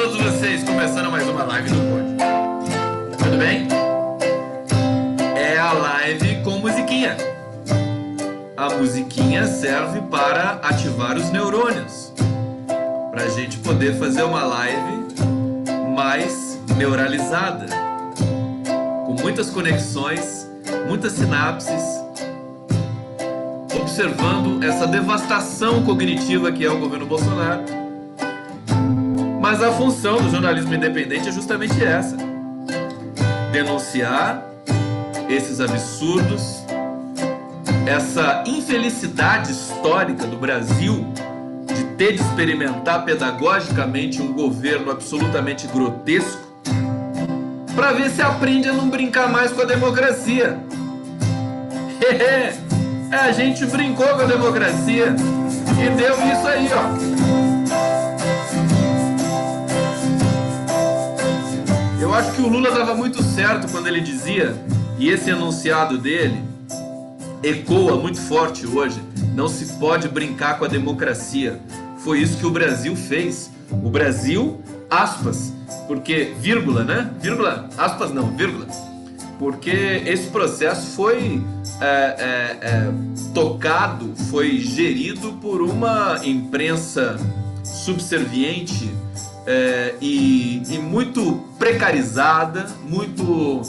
todos vocês, começando mais uma live do Pod. Tudo bem? É a live com musiquinha. A musiquinha serve para ativar os neurônios, para a gente poder fazer uma live mais neuralizada, com muitas conexões, muitas sinapses, observando essa devastação cognitiva que é o governo Bolsonaro. Mas a função do jornalismo independente é justamente essa: denunciar esses absurdos, essa infelicidade histórica do Brasil de ter de experimentar pedagogicamente um governo absolutamente grotesco, para ver se aprende a não brincar mais com a democracia. A gente brincou com a democracia e deu isso aí, ó. Eu acho que o Lula dava muito certo quando ele dizia, e esse enunciado dele ecoa muito forte hoje: não se pode brincar com a democracia. Foi isso que o Brasil fez. O Brasil, aspas, porque, vírgula, né? Vírgula, aspas não, vírgula. Porque esse processo foi tocado, foi gerido por uma imprensa subserviente e muito precarizada, muito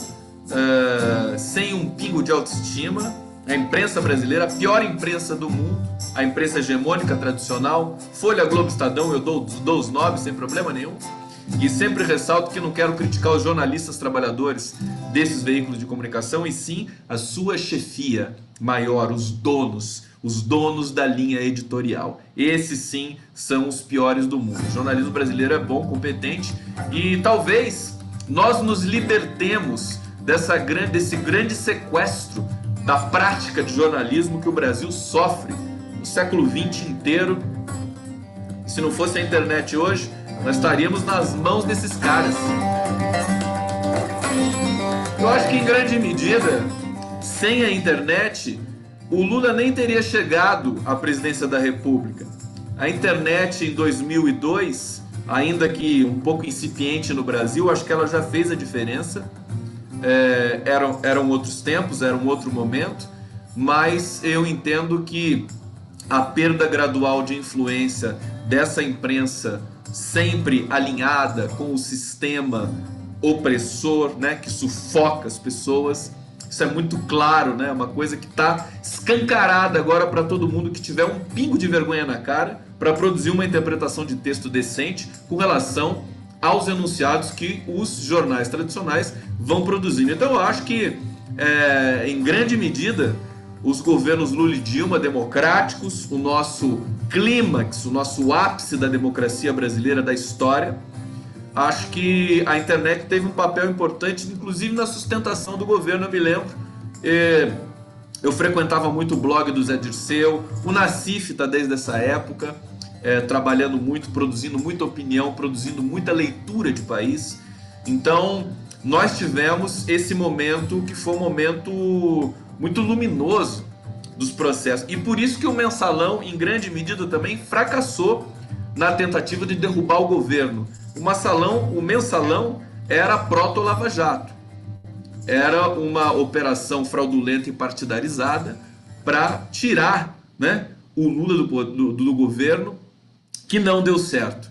sem um pingo de autoestima. A imprensa brasileira, a pior imprensa do mundo, a imprensa hegemônica tradicional, Folha, Globo, Estadão, eu dou os nomes sem problema nenhum. E sempre ressalto que não quero criticar os jornalistas trabalhadores desses veículos de comunicação, e sim a sua chefia maior, os donos da linha editorial. Esses sim são os piores do mundo. O jornalismo brasileiro é bom, competente, e talvez nós nos libertemos desse grande sequestro da prática de jornalismo que o Brasil sofre no século XX inteiro. Se não fosse a internet hoje, nós estaríamos nas mãos desses caras. Eu acho que em grande medida, sem a internet, o Lula nem teria chegado à presidência da República. A internet em 2002, ainda que um pouco incipiente no Brasil, acho que ela já fez a diferença. Eram outros tempos, era um outro momento, mas eu entendo que a perda gradual de influência dessa imprensa sempre alinhada com o sistema opressor, né, que sufoca as pessoas, isso é muito claro, né, uma coisa que está escancarada agora para todo mundo que tiver um pingo de vergonha na cara para produzir uma interpretação de texto decente com relação aos enunciados que os jornais tradicionais vão produzindo. Então eu acho que, em grande medida, os governos Lula e Dilma democráticos, o nosso clímax, o nosso ápice da democracia brasileira da história, acho que a internet teve um papel importante, inclusive na sustentação do governo. Eu me lembro, eu frequentava muito o blog do Zé Dirceu, o Nassif está desde essa época, trabalhando muito, produzindo muita opinião, produzindo muita leitura de país. Então nós tivemos esse momento que foi um momento muito luminoso dos processos, e por isso que o Mensalão, em grande medida, também fracassou na tentativa de derrubar o governo. O Mensalão era proto-Lava Jato, era uma operação fraudulenta e partidarizada para tirar, né, o Lula do governo, que não deu certo.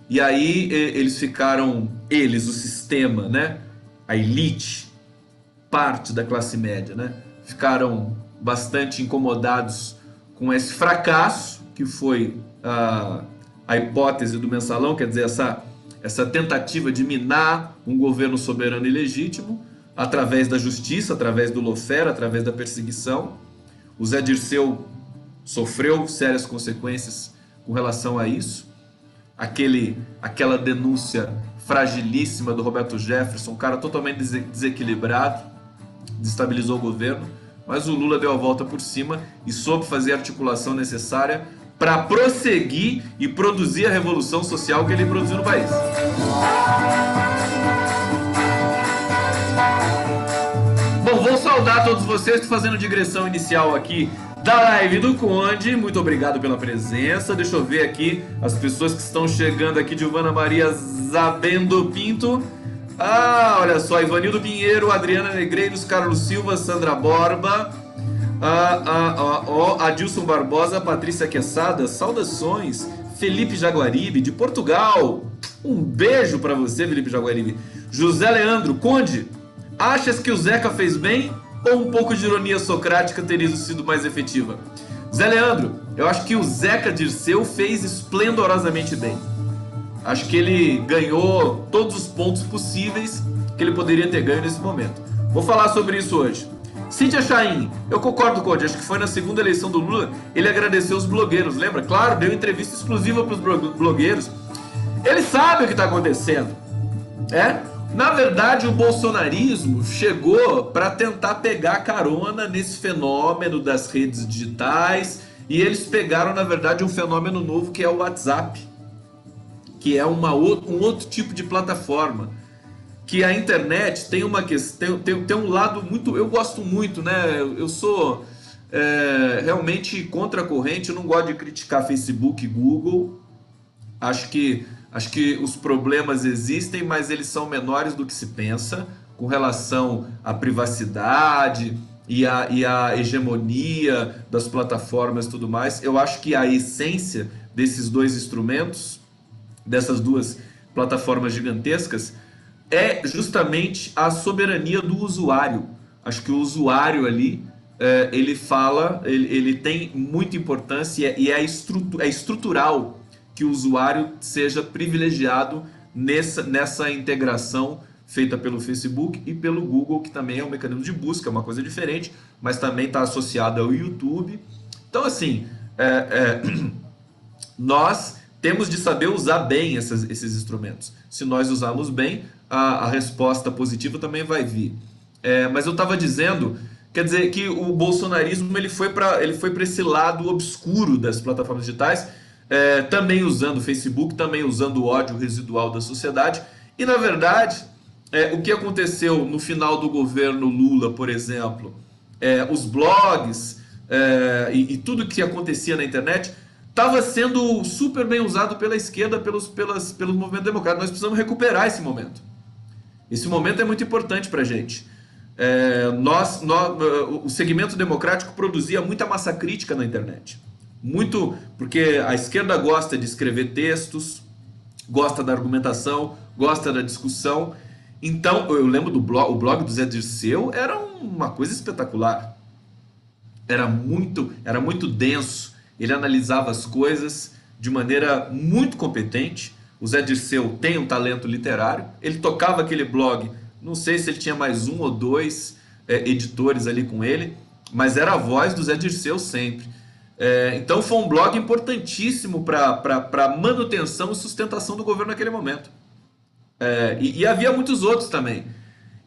E aí eles ficaram, o sistema, né, a elite, parte da classe média, né, ficaram bastante incomodados com esse fracasso que foi a hipótese do Mensalão, quer dizer, essa tentativa de minar um governo soberano e legítimo através da justiça, através do lawfare, através da perseguição. O Zé Dirceu sofreu sérias consequências com relação a isso. Aquela denúncia fragilíssima do Roberto Jefferson, um cara totalmente desequilibrado, destabilizou o governo, mas o Lula deu a volta por cima e soube fazer a articulação necessária para prosseguir e produzir a revolução social que ele produziu no país. Bom, vou só saudar todos vocês, estou fazendo digressão inicial aqui da live do Conde. Muito obrigado pela presença. Deixa eu ver aqui as pessoas que estão chegando aqui. Giovana Maria Zabendo Pinto. Ah, olha só, Ivanildo Pinheiro, Adriana Negreiros, Carlos Silva, Sandra Borba, Adilson Barbosa, Patrícia Quesada, saudações. Felipe Jaguaribe, de Portugal. Um beijo pra você, Felipe Jaguaribe. José Leandro, Conde, achas que o Zeca fez bem ou um pouco de ironia socrática teria sido mais efetiva? Zé Leandro, eu acho que o Zeca Dirceu fez esplendorosamente bem. Acho que ele ganhou todos os pontos possíveis que ele poderia ter ganho nesse momento. Vou falar sobre isso hoje. Cíntia Chaim, eu concordo, Conde, acho que foi na segunda eleição do Lula, ele agradeceu os blogueiros, lembra? Claro, deu entrevista exclusiva para os blogueiros. Ele sabe o que está acontecendo, Na verdade, o bolsonarismo chegou para tentar pegar carona nesse fenômeno das redes digitais, e eles pegaram, na verdade, um fenômeno novo que é o WhatsApp, que é um outro tipo de plataforma. Que a internet tem uma questão, tem um lado muito, eu gosto muito, né? Eu sou realmente contra a corrente, eu não gosto de criticar Facebook e Google. Acho que os problemas existem, mas eles são menores do que se pensa com relação à privacidade e à hegemonia das plataformas e tudo mais. Eu acho que a essência desses dois instrumentos, dessas duas plataformas gigantescas, é justamente a soberania do usuário. Acho que o usuário ali, ele tem muita importância e é estrutural que o usuário seja privilegiado nessa integração feita pelo Facebook e pelo Google, que também é um mecanismo de busca, é uma coisa diferente, mas também está associado ao YouTube. Então, assim, nós temos de saber usar bem esses instrumentos. Se nós usarmos bem, a resposta positiva também vai vir. Mas eu estava dizendo, quer dizer, que o bolsonarismo ele foi para esse lado obscuro das plataformas digitais, também usando o Facebook, também usando o ódio residual da sociedade. E, na verdade, o que aconteceu no final do governo Lula, por exemplo, os blogs e tudo que acontecia na internet estava sendo super bem usado pela esquerda, pelos movimentos democráticos. Nós precisamos recuperar esse momento. Esse momento é muito importante para a gente. O segmento democrático produzia muita massa crítica na internet. Muito, porque a esquerda gosta de escrever textos, gosta da argumentação, gosta da discussão. Então, eu lembro o blog do Zé Dirceu era uma coisa espetacular. Era muito denso. Ele analisava as coisas de maneira muito competente. O Zé Dirceu tem um talento literário. Ele tocava aquele blog, não sei se ele tinha mais um ou dois editores ali com ele, mas era a voz do Zé Dirceu sempre. Então foi um blog importantíssimo para a manutenção e sustentação do governo naquele momento. E havia muitos outros também.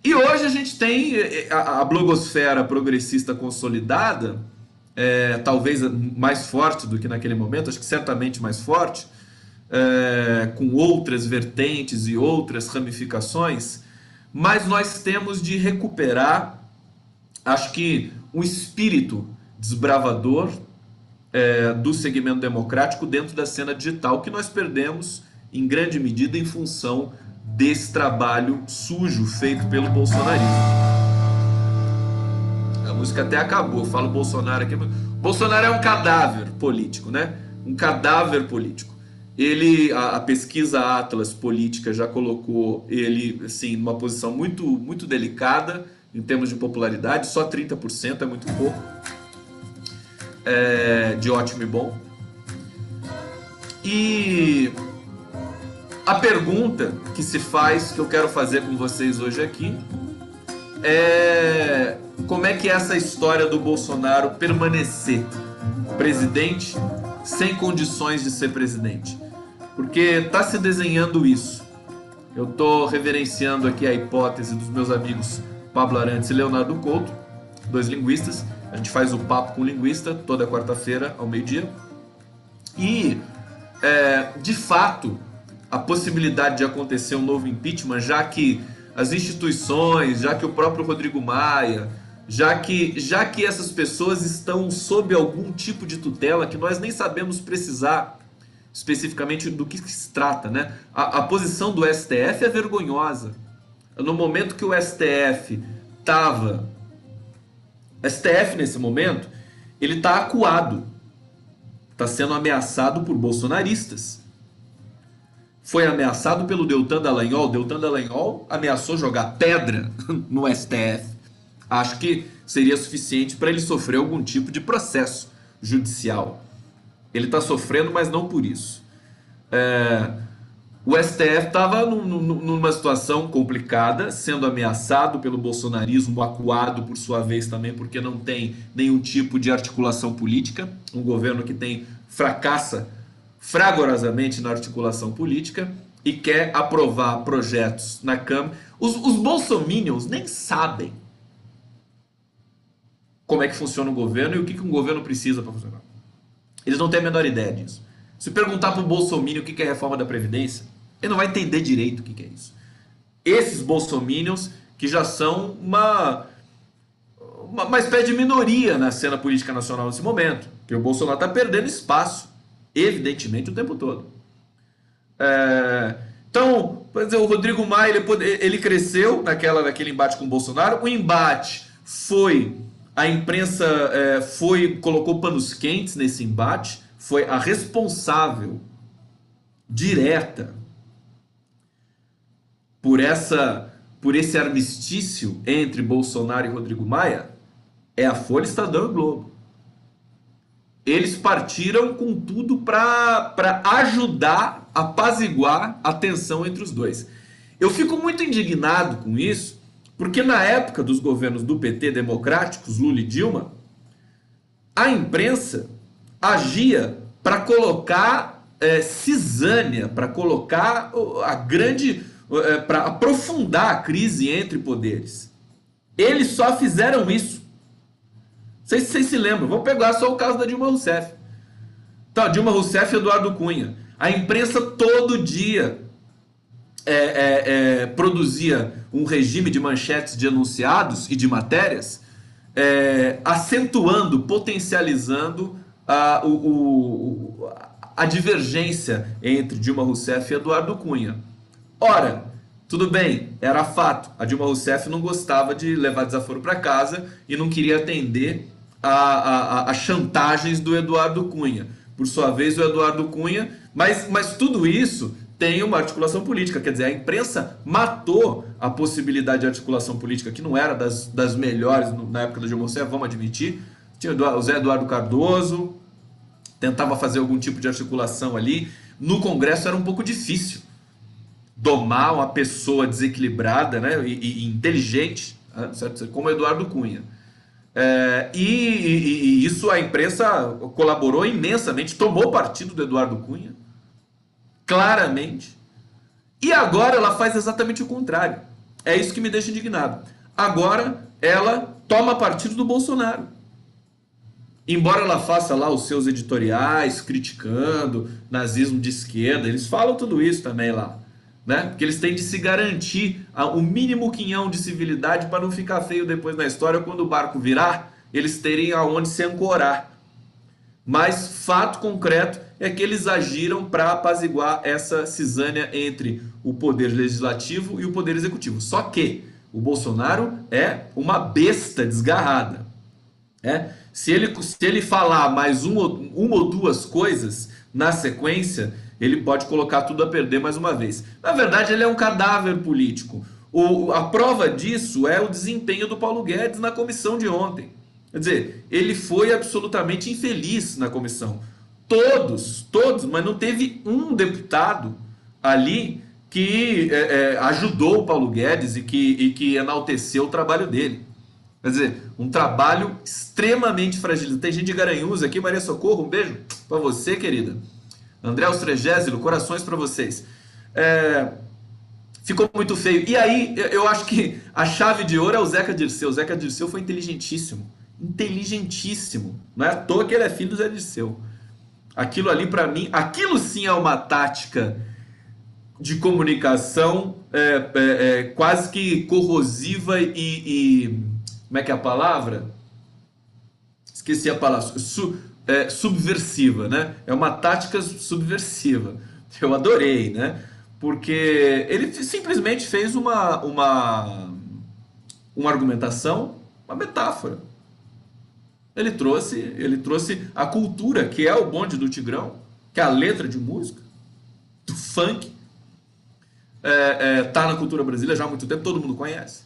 E hoje a gente tem a blogosfera progressista consolidada, talvez mais forte do que naquele momento, acho que certamente mais forte, com outras vertentes e outras ramificações, mas nós temos de recuperar, acho que, um espírito desbravador do segmento democrático dentro da cena digital, que nós perdemos em grande medida em função desse trabalho sujo feito pelo bolsonarismo. A música até acabou, eu falo Bolsonaro aqui, mas Bolsonaro é um cadáver político, né? Um cadáver político. A pesquisa Atlas Política já colocou ele assim, numa posição muito, muito delicada em termos de popularidade, só 30%, é muito pouco, de ótimo e bom. E a pergunta que se faz, que eu quero fazer com vocês hoje aqui, como é que é essa história do Bolsonaro permanecer presidente sem condições de ser presidente? Porque está se desenhando isso. Eu estou reverenciando aqui a hipótese dos meus amigos Pablo Arantes e Leonardo Couto, dois linguistas. A gente faz o papo com o linguista toda quarta-feira ao meio-dia. E, de fato, a possibilidade de acontecer um novo impeachment, já que as instituições, já que o próprio Rodrigo Maia já que essas pessoas estão sob algum tipo de tutela que nós nem sabemos precisar especificamente do que se trata, né? A posição do STF é vergonhosa. No momento que o STF estava... STF, nesse momento, ele está acuado. Está sendo ameaçado por bolsonaristas. Foi ameaçado pelo Deltan Dallagnol. Deltan Dallagnol ameaçou jogar pedra no STF. Acho que seria suficiente para ele sofrer algum tipo de processo judicial. Ele está sofrendo, mas não por isso. O STF estava numa situação complicada, sendo ameaçado pelo bolsonarismo, acuado por sua vez também, porque não tem nenhum tipo de articulação política. Um governo que fracassa fragorosamente na articulação política e quer aprovar projetos na Câmara. Os bolsominions nem sabem como é que funciona o governo e o que um governo precisa para funcionar. Eles não têm a menor ideia disso. Se perguntar para o bolsominion o que é a reforma da Previdência, ele não vai entender direito o que é isso. Esses bolsominions que já são uma espécie de minoria na cena política nacional nesse momento, porque o Bolsonaro está perdendo espaço, evidentemente, o tempo todo. Então, por exemplo, o Rodrigo Maia ele cresceu naquele embate com o Bolsonaro. O embate foi... A imprensa colocou panos quentes nesse embate, foi a responsável direta por esse armistício entre Bolsonaro e Rodrigo Maia, é a Folha, Estadão e o Globo. Eles partiram com tudo para ajudar a apaziguar a tensão entre os dois. Eu fico muito indignado com isso, porque na época dos governos do PT democráticos, Lula e Dilma, a imprensa agia para colocar cisânia, para colocar para aprofundar a crise entre poderes. Eles só fizeram isso. Não sei se vocês se lembram, vamos pegar só o caso da Dilma Rousseff. Então, Dilma Rousseff e Eduardo Cunha. A imprensa todo dia produzia um regime de manchetes de enunciados e de matérias, acentuando, potencializando a divergência entre Dilma Rousseff e Eduardo Cunha. Ora, tudo bem, era fato. A Dilma Rousseff não gostava de levar desaforo para casa e não queria atender a chantagens do Eduardo Cunha. Por sua vez, o Eduardo Cunha... Mas tudo isso tem uma articulação política. Quer dizer, a imprensa matou a possibilidade de articulação política, que não era das melhores na época da Dilma Rousseff, vamos admitir. Tinha o Zé Eduardo Cardoso, tentava fazer algum tipo de articulação ali. No Congresso era um pouco difícil domar uma pessoa desequilibrada, né, e inteligente, certo? Como Eduardo Cunha. E isso a imprensa colaborou imensamente, tomou partido do Eduardo Cunha, claramente. E agora ela faz exatamente o contrário. É isso que me deixa indignado. Agora ela toma partido do Bolsonaro. Embora ela faça lá os seus editoriais criticando nazismo de esquerda, eles falam tudo isso também lá, né? Porque eles têm de se garantir o mínimo quinhão de civilidade para não ficar feio depois na história, quando o barco virar, eles terem aonde se ancorar. Mas fato concreto é que eles agiram para apaziguar essa cisânia entre o poder legislativo e o poder executivo. Só que o Bolsonaro é uma besta desgarrada. Se ele falar mais uma ou duas coisas na sequência, ele pode colocar tudo a perder mais uma vez. Na verdade, ele é um cadáver político. A prova disso é o desempenho do Paulo Guedes na comissão de ontem. Quer dizer, ele foi absolutamente infeliz na comissão. Todos, mas não teve um deputado ali que ajudou o Paulo Guedes e que enalteceu o trabalho dele. Quer dizer, um trabalho extremamente fragilizado. Tem gente de Garanhuns aqui, Maria Socorro, um beijo para você, querida. André Ostregésilo, corações para vocês. Ficou muito feio. E aí, eu acho que a chave de ouro é o Zeca Dirceu. O Zeca Dirceu foi inteligentíssimo. Inteligentíssimo. Não é à toa que ele é filho do Zé Dirceu. Aquilo ali, para mim, aquilo sim é uma tática de comunicação quase que corrosiva e como é que é a palavra? Esqueci a palavra, subversiva, né? É uma tática subversiva. Eu adorei, né? Porque ele simplesmente fez uma argumentação, uma metáfora. Ele trouxe a cultura, que é o bonde do Tigrão, que é a letra de música, do funk, tá na cultura brasileira já há muito tempo, todo mundo conhece.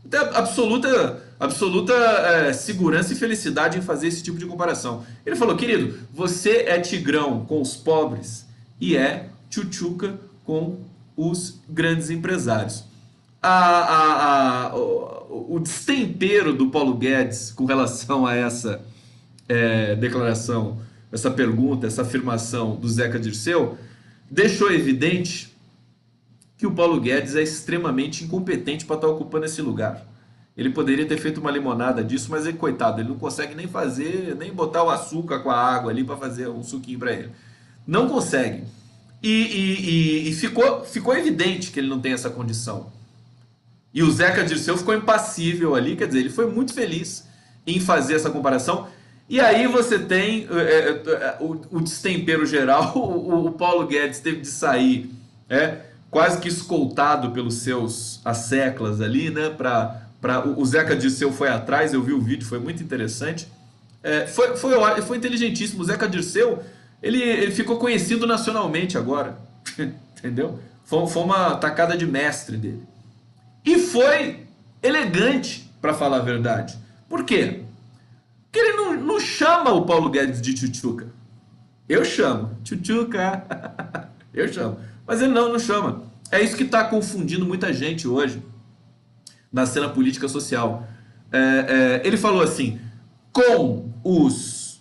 Tem absoluta segurança e felicidade em fazer esse tipo de comparação. Ele falou, querido, você é Tigrão com os pobres e é Tchutchuca com os grandes empresários. O destempero do Paulo Guedes com relação a essa declaração, essa pergunta, essa afirmação do Zeca Dirceu, deixou evidente que o Paulo Guedes é extremamente incompetente para estar ocupando esse lugar. Ele poderia ter feito uma limonada disso, mas ele, coitado, ele não consegue nem fazer, nem botar o açúcar com a água ali para fazer um suquinho para ele. Não consegue. E ficou evidente que ele não tem essa condição. E o Zeca Dirceu ficou impassível ali, quer dizer, ele foi muito feliz em fazer essa comparação. E aí você tem o destempero geral, o Paulo Guedes teve de sair quase que escoltado pelos seus asseclas ali, né? O Zeca Dirceu foi atrás, eu vi o vídeo, foi muito interessante. Foi inteligentíssimo. O Zeca Dirceu, ele ficou conhecido nacionalmente agora, entendeu? Foi uma tacada de mestre dele. E foi elegante, para falar a verdade. Por quê? Porque ele não chama o Paulo Guedes de Tchutchuca. Eu chamo. Tchutchuca. Eu chamo. Mas ele não chama. É isso que está confundindo muita gente hoje na cena política social. Ele falou assim, com os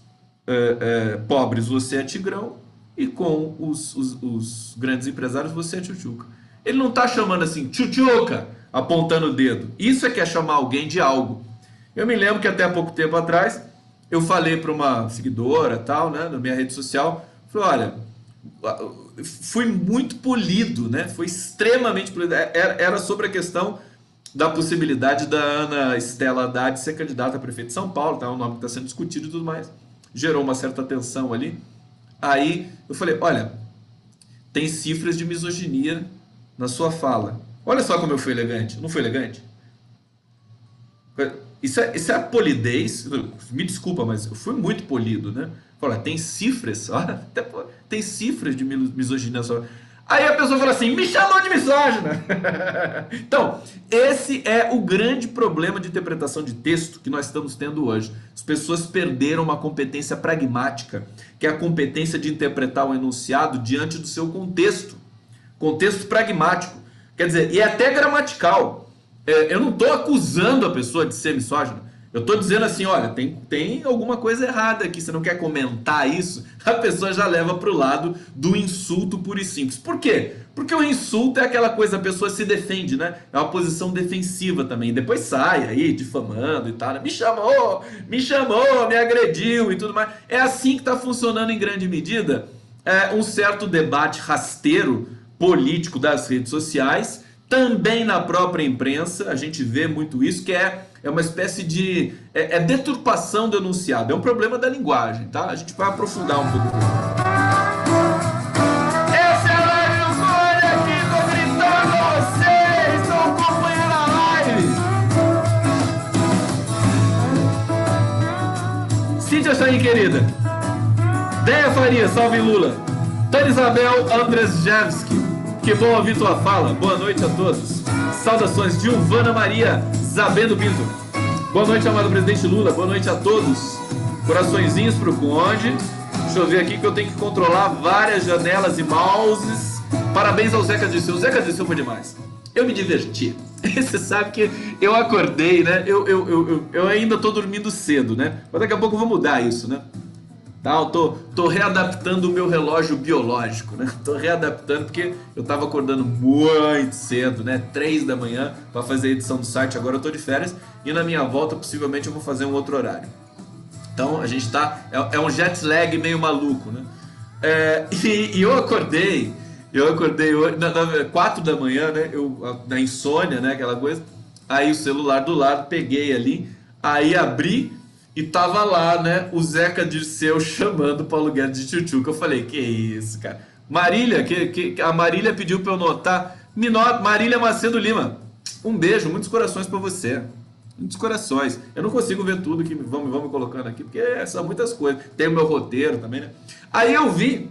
pobres você é Tigrão e com os grandes empresários você é Tchutchuca. Ele não está chamando assim, Tchutchuca, apontando o dedo. Isso é que é chamar alguém de algo. Eu me lembro que até há pouco tempo atrás eu falei para uma seguidora, tal, né, na minha rede social, falei, olha, fui muito polido, né? Foi extremamente polido. Era sobre a questão da possibilidade da Ana Estela Haddad ser candidata a prefeito de São Paulo, tá? Um nome que está sendo discutido e tudo mais. Gerou uma certa tensão ali. Aí eu falei, olha, tem cifras de misoginia na sua fala. Olha só como eu fui elegante. Não fui elegante? Isso é polidez. Me desculpa, mas eu fui muito polido, né? Fala, tem cifras, olha, tem cifras de misoginia. Aí a pessoa fala assim, me chamou de misógina. Então, esse é o grande problema de interpretação de texto que nós estamos tendo hoje. As pessoas perderam uma competência pragmática, que é a competência de interpretar o enunciado diante do seu contexto. Contexto pragmático. Quer dizer, e é até gramatical. Eu não estou acusando a pessoa de ser misógina. Eu estou dizendo assim, olha, tem alguma coisa errada aqui, você não quer comentar isso? A pessoa já leva para o lado do insulto puro e simples. Por quê? Porque o insulto é aquela coisa, a pessoa se defende, né? É uma posição defensiva também. Depois sai aí, difamando e tal. Né? Me chamou, me agrediu e tudo mais. É assim que está funcionando em grande medida um certo debate rasteiro político das redes sociais. Também na própria imprensa, a gente vê muito isso, que é uma espécie de deturpação do enunciado. É um problema da linguagem, tá? A gente vai aprofundar um pouco disso. Essa é a live do Cone aqui, tô gritando a vocês, estão acompanhando a live. Cíntia Chain, querida. Deia Faria, salve Lula. Tânia Isabel Andrzejewski. Que bom ouvir tua fala. Boa noite a todos. Saudações. Gilvana Maria Zabendo Pinto. Boa noite, amado presidente Lula. Boa noite a todos. Coraçõezinhos pro Conde. Deixa eu ver aqui que eu tenho que controlar várias janelas e mouses. Parabéns ao Zeca Dirceu. O Zeca Dirceu foi demais. Eu me diverti. Você sabe que eu acordei, né? Eu ainda tô dormindo cedo, né? Mas daqui a pouco eu vou mudar isso, né? Tá, eu tô readaptando o meu relógio biológico, né? Tô readaptando porque eu tava acordando muito cedo, né? 3 da manhã para fazer a edição do site. Agora eu tô de férias e na minha volta possivelmente eu vou fazer um outro horário. Então a gente tá... É um jet lag meio maluco, né? E eu acordei hoje, 4 da manhã, né? Na insônia, né? Aquela coisa. Aí o celular do lado, peguei ali, aí abri e tava lá, né, o Zeca Dirceu chamando o Paulo Guedes de tchutchuca. Eu falei, que isso, cara. Marília, a Marília pediu pra eu notar. Marília Macedo Lima, um beijo, muitos corações pra você. Muitos corações. Eu não consigo ver tudo que vão me colocando aqui, porque são muitas coisas. Tem o meu roteiro também, né? Aí eu vi,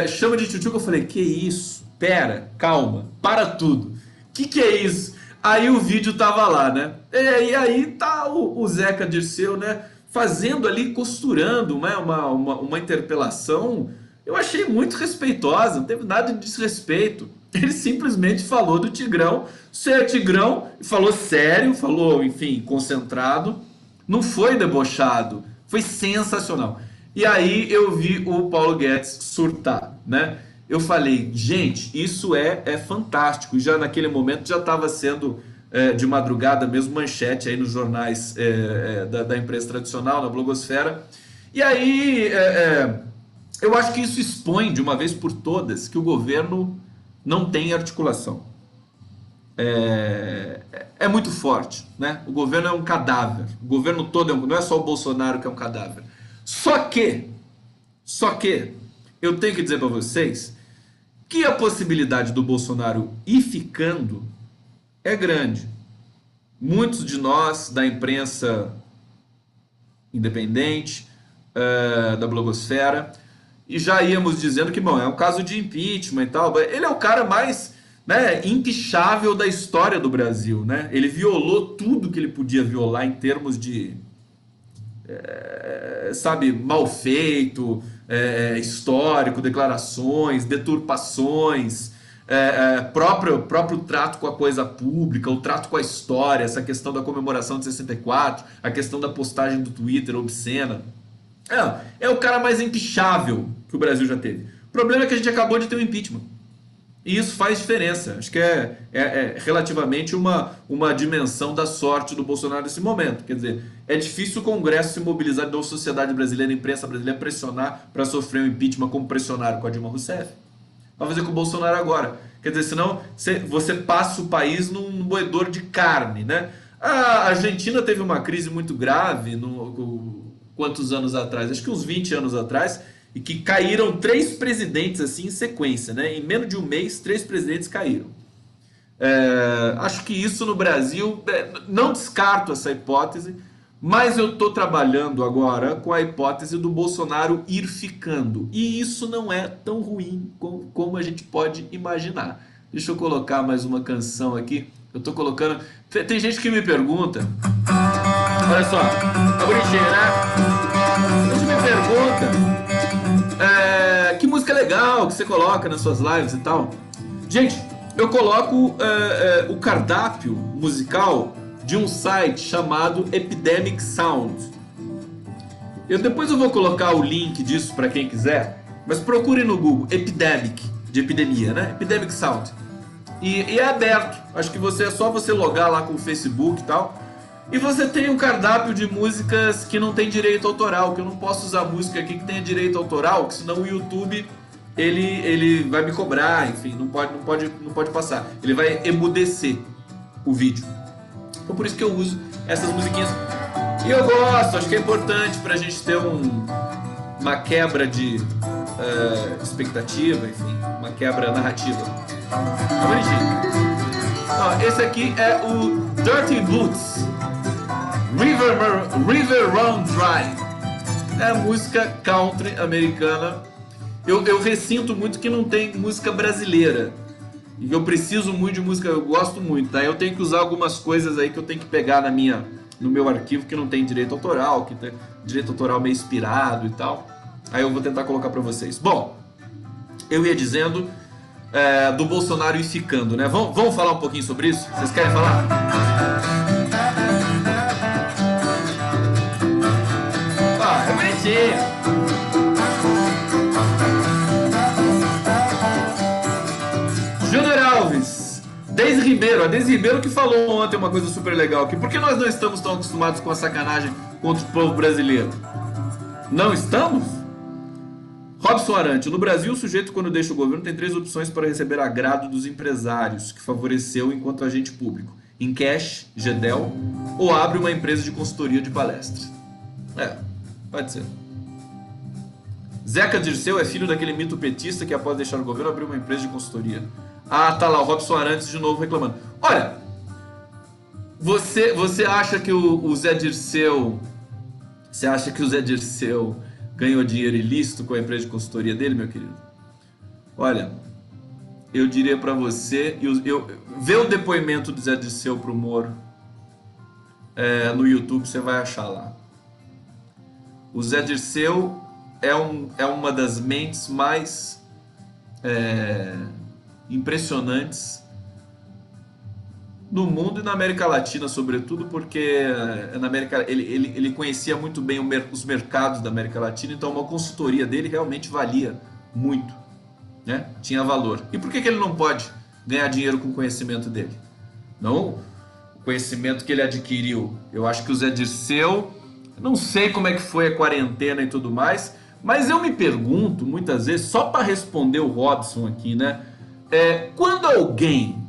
chama de tchutchuca, eu falei, que isso? Pera, calma, para tudo. Que é isso? Aí o vídeo tava lá, né? E aí tá o Zeca Dirceu, né? Fazendo ali, costurando, né? Uma interpelação, eu achei muito respeitosa, não teve nada de desrespeito. Ele simplesmente falou do Tigrão, ser Tigrão, falou sério, falou, enfim, concentrado. Não foi debochado, foi sensacional. E aí eu vi o Paulo Guedes surtar, né? Eu falei, gente, isso é fantástico. E já naquele momento já estava sendo de madrugada mesmo manchete aí nos jornais da imprensa tradicional, na blogosfera. E aí eu acho que isso expõe de uma vez por todas que o governo não tem articulação. É muito forte, né? O governo é um cadáver. O governo todo não é só o Bolsonaro que é um cadáver. Só que eu tenho que dizer para vocês que a possibilidade do Bolsonaro ir ficando é grande. Muitos de nós da imprensa independente, da blogosfera, e já íamos dizendo que, bom, é um caso de impeachment e tal. Ele é o cara mais, né, impichável da história do Brasil, né? Ele violou tudo que ele podia violar em termos de, sabe, mal feito, histórico, declarações, deturpações, próprio trato com a coisa pública, o trato com a história, essa questão da comemoração de 64, a questão da postagem do Twitter obscena. É o cara mais impichável que o Brasil já teve. O problema é que a gente acabou de ter um impeachment. E isso faz diferença. Acho que é relativamente uma dimensão da sorte do Bolsonaro nesse momento. Quer dizer, é difícil o Congresso se mobilizar da sociedade brasileira, a imprensa brasileira, pressionar para sofrer um impeachment como pressionaram com a Dilma Rousseff. Vai fazer com o Bolsonaro agora. Quer dizer, senão você passa o país num moedor de carne, né? A Argentina teve uma crise muito grave, quantos anos atrás? Acho que uns 20 anos atrás, e que caíram 3 presidentes assim em sequência, né? Em menos de um mês, 3 presidentes caíram. Acho que isso no Brasil, não descarto essa hipótese, mas eu estou trabalhando agora com a hipótese do Bolsonaro ir ficando. E isso não é tão ruim como a gente pode imaginar. Deixa eu colocar mais uma canção aqui. Eu estou colocando... Tem gente que me pergunta... Olha só, tá bonitinho, né? A gente me pergunta... que música legal que você coloca nas suas lives e tal. Gente, eu coloco o cardápio musical de um site chamado Epidemic Sound. Depois eu vou colocar o link disso para quem quiser, mas procure no Google Epidemic, de epidemia, né? Epidemic Sound. E é aberto. Acho que é só você logar lá com o Facebook e tal. E você tem um cardápio de músicas que não tem direito autoral, que eu não posso usar música aqui que tenha direito autoral, que senão o YouTube ele vai me cobrar, enfim, não pode passar. Ele vai emudecer o vídeo. Então por isso que eu uso essas musiquinhas. E eu gosto, acho que é importante pra gente ter uma quebra de expectativa, enfim, uma quebra narrativa. Tá bonitinho. Esse aqui é o Dirty Boots. River Run Dry. É música country americana. Eu ressinto muito que não tem música brasileira. E eu preciso muito de música, eu gosto muito, tá? Eu tenho que usar algumas coisas aí que eu tenho que pegar no meu arquivo que não tem direito autoral, que tem direito autoral meio inspirado e tal. Aí eu vou tentar colocar pra vocês. Bom, eu ia dizendo do Bolsonaro ir ficando, né? Vamos falar um pouquinho sobre isso? Vocês querem falar? É bonitinho. Júnior Alves, Deise Ribeiro. A Deise Ribeiro que falou ontem uma coisa super legal aqui. Por que nós não estamos tão acostumados com a sacanagem contra o povo brasileiro? Não estamos? Robson Arante, no Brasil o sujeito quando deixa o governo tem 3 opções para receber agrado dos empresários, que favoreceu enquanto agente público. em cash, Gedel, ou abre uma empresa de consultoria de palestras. Pode ser. Zeca Dirceu é filho daquele mito petista que após deixar o governo abriu uma empresa de consultoria. Ah, tá lá, o Robson Arantes de novo reclamando. Olha, você acha que o Zé Dirceu... Você acha que o Zé Dirceu ganhou dinheiro ilícito com a empresa de consultoria dele, meu querido? Olha, eu diria pra você... Vê o depoimento do Zé Dirceu pro Moro no YouTube, você vai achar lá. O Zé Dirceu é uma das mentes mais impressionantes no mundo e na América Latina, sobretudo, porque na América ele conhecia muito bem os mercados da América Latina, então uma consultoria dele realmente valia muito, né? Tinha valor. E por que ele não pode ganhar dinheiro com o conhecimento dele? Não o conhecimento que ele adquiriu. Eu acho que o Zé Dirceu, não sei como é que foi a quarentena e tudo mais, mas eu me pergunto muitas vezes, só para responder o Robson aqui, né? Quando alguém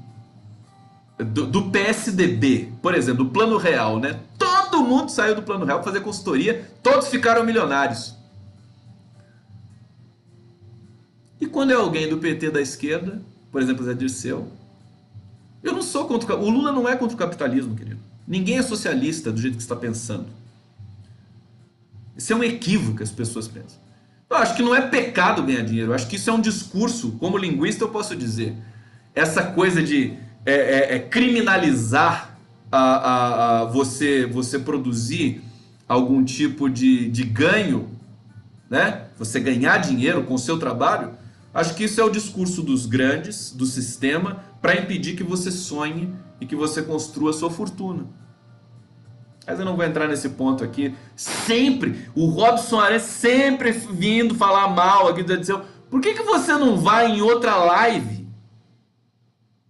do PSDB, por exemplo, do Plano Real, né? Todo mundo saiu do Plano Real para fazer consultoria, todos ficaram milionários. E quando é alguém do PT da esquerda, por exemplo, Zé Dirceu, eu não sou contra o Lula não é contra o capitalismo, querido. Ninguém é socialista do jeito que você está pensando. Isso é um equívoco que as pessoas pensam. Eu acho que não é pecado ganhar dinheiro. Eu acho que isso é um discurso, como linguista eu posso dizer. Essa coisa de criminalizar você produzir algum tipo de ganho, né? Você ganhar dinheiro com o seu trabalho. Acho que isso é o discurso dos grandes, do sistema, para impedir que você sonhe e que você construa a sua fortuna. Mas eu não vou entrar nesse ponto aqui. Sempre, o Robson Arantes sempre vindo falar mal aqui do Zé Dirceu. Por que você não vai em outra live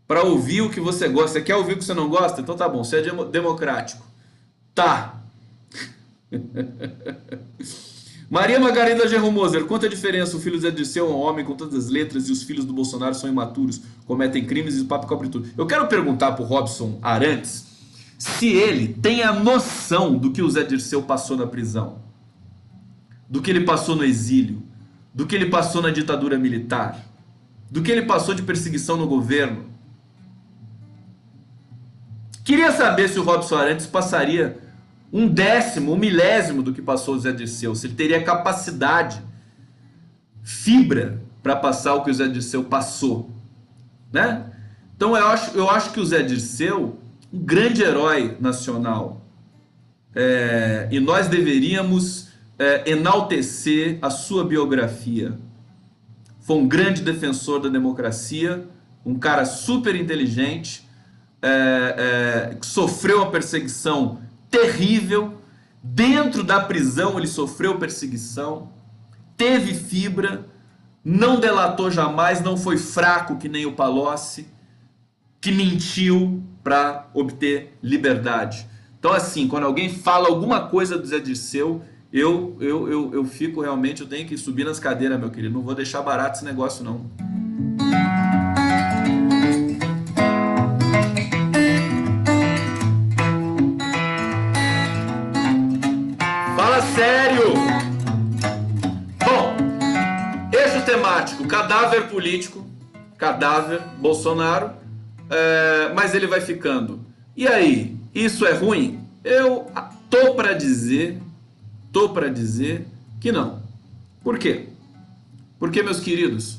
para ouvir o que você gosta? Você quer ouvir o que você não gosta? Então tá bom, você é democrático. Tá. Maria Margarida Gerromoser, quanta diferença, o filho do Zé Dirceu é um homem com todas as letras e os filhos do Bolsonaro são imaturos, cometem crimes e o papo cobre tudo. Eu quero perguntar pro Robson Arantes se ele tem a noção do que o Zé Dirceu passou na prisão, do que ele passou no exílio, do que ele passou na ditadura militar, do que ele passou de perseguição no governo. Queria saber se o Robson Arantes passaria um décimo, um milésimo do que passou o Zé Dirceu, se ele teria capacidade, fibra, para passar o que o Zé Dirceu passou, né? Então eu acho que o Zé Dirceu, um grande herói nacional, e nós deveríamos enaltecer a sua biografia. Foi um grande defensor da democracia, um cara super inteligente, que sofreu uma perseguição terrível. Dentro da prisão ele sofreu perseguição, teve fibra, não delatou jamais, não foi fraco que nem o Palocci, que mentiu para obter liberdade. Então assim, quando alguém fala alguma coisa do Zé Dirceu, eu fico realmente, eu tenho que subir nas cadeiras, meu querido, não vou deixar barato esse negócio não. Fala sério! Bom, eixo temático, cadáver político, cadáver, Bolsonaro, mas ele vai ficando. E aí, isso é ruim? Eu tô para dizer que não. Por quê? Porque, meus queridos,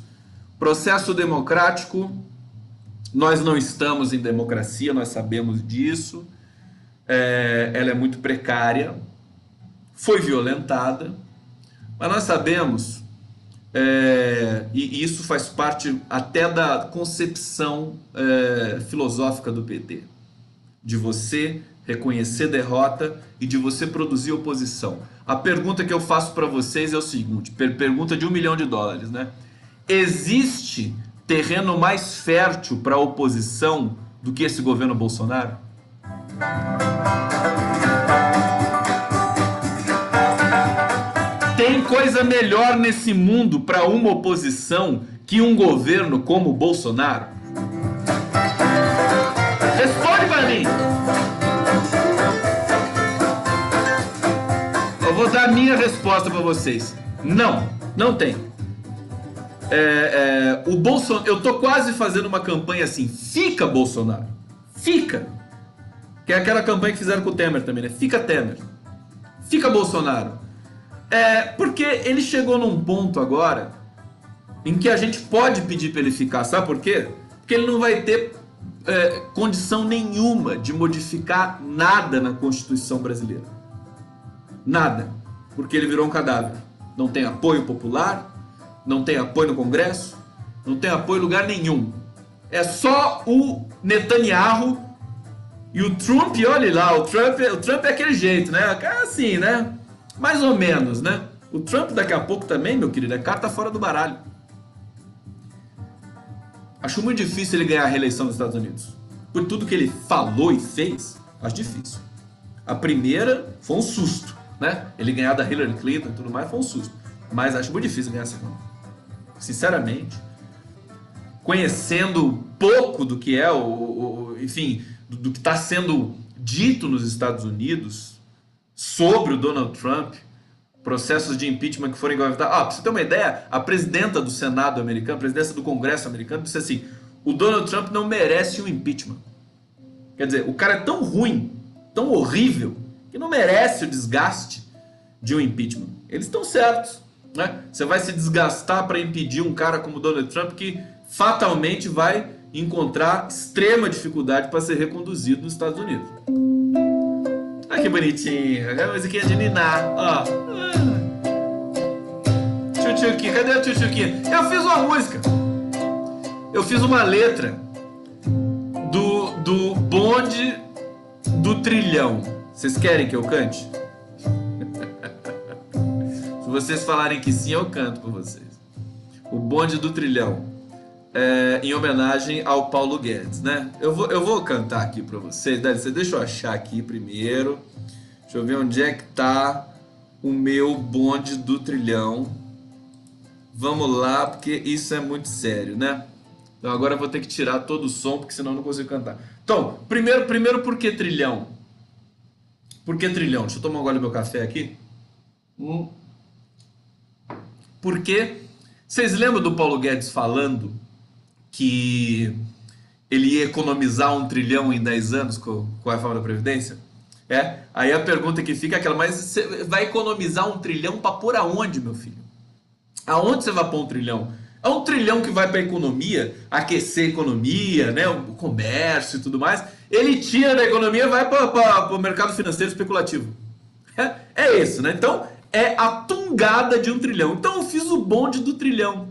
processo democrático, nós não estamos em democracia, nós sabemos disso, ela é muito precária, foi violentada, mas nós sabemos, e isso faz parte até da concepção filosófica do PT, de você reconhecer derrota e de você produzir oposição. A pergunta que eu faço para vocês é o seguinte, pergunta de $1 milhão, né? Existe terreno mais fértil para a oposição do que esse governo Bolsonaro? Tem coisa melhor nesse mundo para uma oposição que um governo como o Bolsonaro? Responde para mim! vou dar a minha resposta para vocês. Não, não tem. O Bolsonaro, eu tô quase fazendo uma campanha assim, fica Bolsonaro, fica. Que é aquela campanha que fizeram com o Temer também, né? Fica Temer, fica Bolsonaro. Porque ele chegou num ponto agora em que a gente pode pedir para ele ficar, sabe por quê? Porque ele não vai ter condição nenhuma de modificar nada na Constituição brasileira. Nada. Porque ele virou um cadáver. Não tem apoio popular, não tem apoio no Congresso, não tem apoio em lugar nenhum. É só o Netanyahu e o Trump, olha lá, o Trump é aquele jeito, né? É assim, né? Mais ou menos, né? O Trump daqui a pouco também, meu querido, é carta fora do baralho. Acho muito difícil ele ganhar a reeleição nos Estados Unidos. Por tudo que ele falou e fez, acho difícil. A primeira foi um susto, né? Ele ganhar da Hillary Clinton e tudo mais foi um susto. Mas acho muito difícil ganhar a segunda. Sinceramente, conhecendo pouco do que é enfim, do que está sendo dito nos Estados Unidos sobre o Donald Trump, processos de impeachment que foram engavetados. Pra você ter uma ideia, a presidenta do Senado americano, a presidência do Congresso americano, disse assim: o Donald Trump não merece um impeachment. Quer dizer, o cara é tão ruim, tão horrível, que não merece o desgaste de um impeachment. Eles estão certos, né? Você vai se desgastar para impedir um cara como Donald Trump que fatalmente vai encontrar extrema dificuldade para ser reconduzido nos Estados Unidos. Olha que bonitinho, a musiquinha de ninar, ó. Tchutchuquinha, cadê a tchutchuquinha? Eu fiz uma música, eu fiz uma letra do bonde do trilhão. Vocês querem que eu cante? Se vocês falarem que sim, eu canto com vocês. O bonde do trilhão, em homenagem ao Paulo Guedes, né? Eu vou cantar aqui pra vocês. Deixa eu achar aqui primeiro. Deixa eu ver onde é que tá o meu bonde do trilhão. Vamos lá, porque isso é muito sério, né? Então agora eu vou ter que tirar todo o som, porque senão eu não consigo cantar. Então, primeiro por que trilhão? Por que trilhão? Deixa eu tomar um gole do meu café aqui. Porque vocês lembram do Paulo Guedes falando que ele ia economizar 1 trilhão em 10 anos com a reforma da Previdência? Aí a pergunta que fica é aquela: mas você vai economizar 1 trilhão para pôr aonde, meu filho? Aonde você vai pôr 1 trilhão? É 1 trilhão que vai para a economia, aquecer a economia, né, o comércio e tudo mais. Ele tira da economia e vai para o mercado financeiro especulativo. É isso, né? Então, é a tungada de 1 trilhão. Então eu fiz o bonde do trilhão.